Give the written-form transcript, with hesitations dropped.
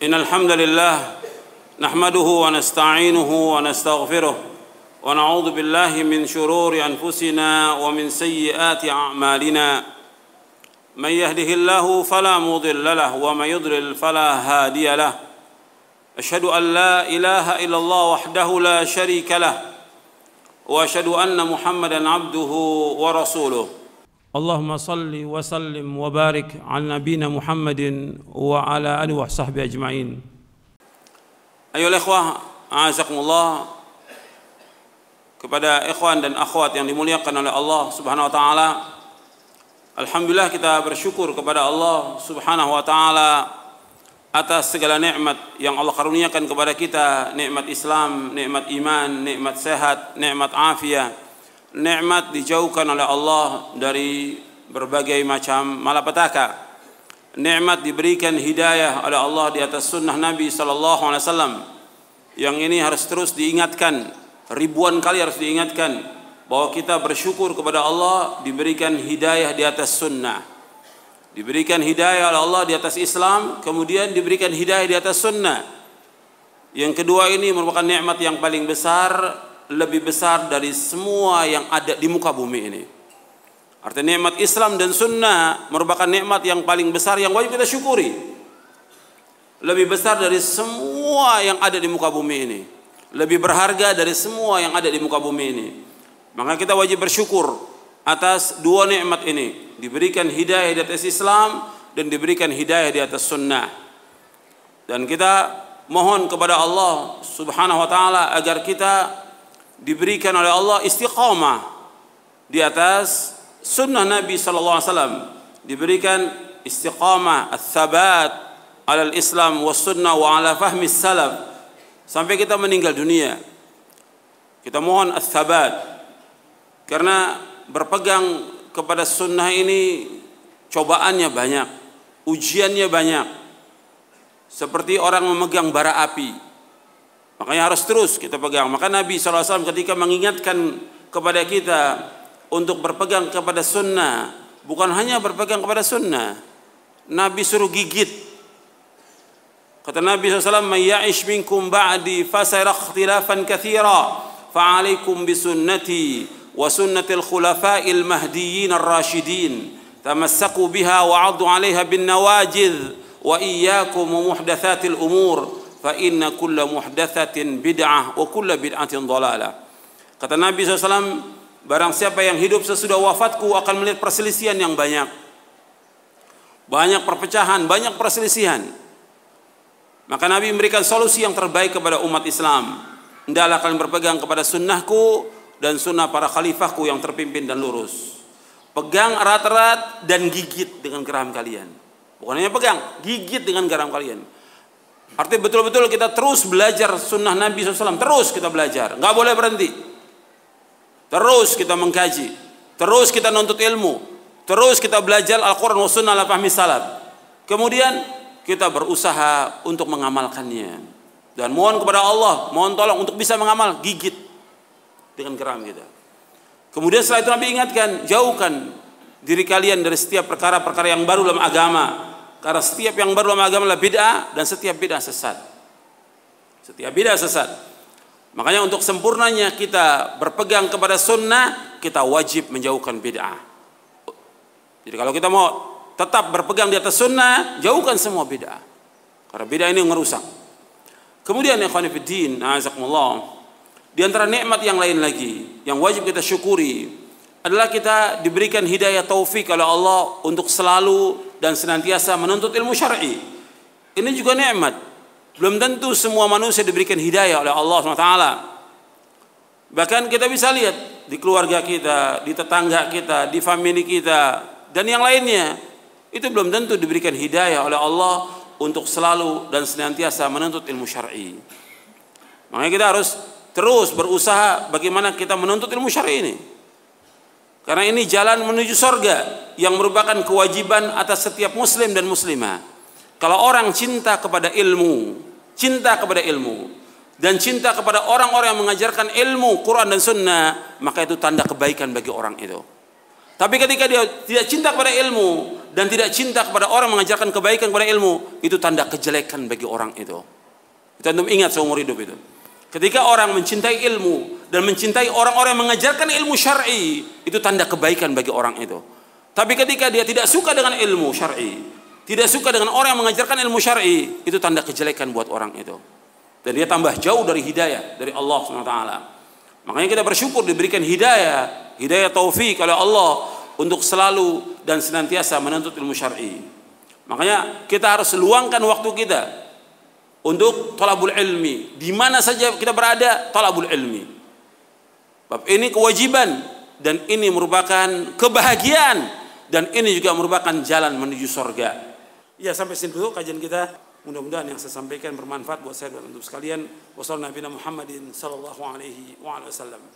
إن الحمد لله نحمده ونستعينه ونستغفره ونعوذ بالله من شرور أنفسنا ومن سيئات أعمالنا من يهده الله فلا مضل له ومن يضلل فلا هادي له أشهد أن لا إله إلا الله وحده لا شريك له وأشهد أن محمدا عبده ورسوله اللهم صل وسلم وبارك على نبينا محمد وعلى آله وصحبه أجمعين. Ayolah ikhwah, a'azakumullah, kepada ikhwan dan akhwat yang dimuliakan oleh Allah Subhanahu wa taala. Alhamdulillah, kita bersyukur kepada Allah Subhanahu wa taala atas segala nikmat yang Allah karuniakan kepada kita, nikmat Islam, nikmat iman, nikmat sehat, nikmat afiat, nikmat dijauhkan oleh Allah dari berbagai macam malapetaka, nikmat diberikan hidayah oleh Allah di atas sunnah Nabi sallallahu alaihi wasallam. Yang ini harus terus diingatkan, ribuan kali harus diingatkan bahwa kita bersyukur kepada Allah diberikan hidayah di atas sunnah, diberikan hidayah oleh Allah di atas Islam, kemudian diberikan hidayah di atas sunnah. Yang kedua ini merupakan nikmat yang paling besar, lebih besar dari semua yang ada di muka bumi ini. Artinya nikmat Islam dan sunnah merupakan nikmat yang paling besar yang wajib kita syukuri. Lebih besar dari semua yang ada di muka bumi ini. Lebih berharga dari semua yang ada di muka bumi ini. Maka kita wajib bersyukur atas dua nikmat ini. Diberikan hidayah di atas Islam dan diberikan hidayah di atas sunnah. Dan kita mohon kepada Allah Subhanahu wa taala agar kita diberikan oleh Allah istiqamah di atas sunnah Nabi sallallahu alaihi wasallam, diberikan istiqamah, ats-tsabat ala al-Islam was sunnah wa ala fahmi salaf sampai kita meninggal dunia. Kita mohon ats-tsabat karena berpegang kepada sunnah ini cobaannya banyak, ujiannya banyak. Seperti orang memegang bara api. Makanya harus terus kita pegang. Maka Nabi SAW ketika mengingatkan kepada kita untuk berpegang kepada sunnah, bukan hanya berpegang kepada sunnah, Nabi suruh gigit. Kata Nabi SAW, "Man ya'ish minkum ba'di fasayara ikhtilafan katsira, fa'alaikum bisunnati wa sunnatil khulafa'il mahdiyyin ar-rasyidin, tamassaku biha wa 'addu 'alaiha bin nawajidh wa iyyakum muhdatsatil umur." Fa inna kulla muhdatsatin bid'ah wa kulla bid'atin dhalalah. Kata Nabi SAW, barang siapa yang hidup sesudah wafatku akan melihat perselisihan yang banyak. Banyak perpecahan, banyak perselisihan. Maka Nabi memberikan solusi yang terbaik kepada umat Islam. Hendaklah kalian berpegang kepada sunnahku dan sunnah para khalifahku yang terpimpin dan lurus. Pegang erat-erat dan gigit dengan geram kalian. Bukan hanya pegang, gigit dengan geram kalian. Artinya betul-betul kita terus belajar sunnah Nabi SAW. Terus kita belajar, nggak boleh berhenti. Terus kita mengkaji, terus kita nuntut ilmu, terus kita belajar Al-Quran wa sunnah ala fahmi salaf. Kemudian kita berusaha untuk mengamalkannya. Dan mohon kepada Allah, mohon tolong untuk bisa mengamal, gigit dengan geram kita. Kemudian setelah itu Nabi ingatkan, jauhkan diri kalian dari setiap perkara-perkara yang baru dalam agama. Karena setiap yang baru dalam agama adalah bid'ah dan setiap bid'ah sesat. Setiap bid'ah sesat. Makanya untuk sempurnanya kita berpegang kepada sunnah, kita wajib menjauhkan bid'ah. Jadi kalau kita mau tetap berpegang di atas sunnah, jauhkan semua bid'ah. Karena bid'ah ini ngerusak. Kemudian ikhwan fillah, a'azakumullah, di antara nikmat yang lain lagi yang wajib kita syukuri adalah kita diberikan hidayah taufik oleh Allah untuk selalu dan senantiasa menuntut ilmu syar'i. Ini juga nikmat. Belum tentu semua manusia diberikan hidayah oleh Allah SWT. Bahkan kita bisa lihat di keluarga kita, di tetangga kita, di famili kita, dan yang lainnya, itu belum tentu diberikan hidayah oleh Allah untuk selalu dan senantiasa menuntut ilmu syar'i. Makanya kita harus terus berusaha bagaimana kita menuntut ilmu syar'i ini. Karena ini jalan menuju surga yang merupakan kewajiban atas setiap muslim dan muslimah. Kalau orang cinta kepada ilmu, dan cinta kepada orang-orang yang mengajarkan ilmu Quran dan Sunnah, maka itu tanda kebaikan bagi orang itu. Tapi ketika dia tidak cinta kepada ilmu dan tidak cinta kepada orang mengajarkan kebaikan kepada ilmu, itu tanda kejelekan bagi orang itu. Itu antum ingat seumur hidup itu. Ketika orang mencintai ilmu dan mencintai orang-orang yang mengajarkan ilmu syar'i, itu tanda kebaikan bagi orang itu. Tapi ketika dia tidak suka dengan ilmu syar'i, tidak suka dengan orang yang mengajarkan ilmu syar'i, itu tanda kejelekan buat orang itu. Dan dia tambah jauh dari hidayah dari Allah SWT. Makanya kita bersyukur diberikan hidayah taufik oleh Allah untuk selalu dan senantiasa menuntut ilmu syar'i. Makanya kita harus luangkan waktu kita untuk talabul ilmi. Di mana saja kita berada, talabul ilmi. Bab ini kewajiban dan ini merupakan kebahagiaan dan ini juga merupakan jalan menuju surga. Ya, sampai sini dulu kajian kita. Mudah-mudahan yang saya sampaikan bermanfaat buat saya dan untuk sekalian. Wassalamualaikum warahmatullahi wabarakatuh.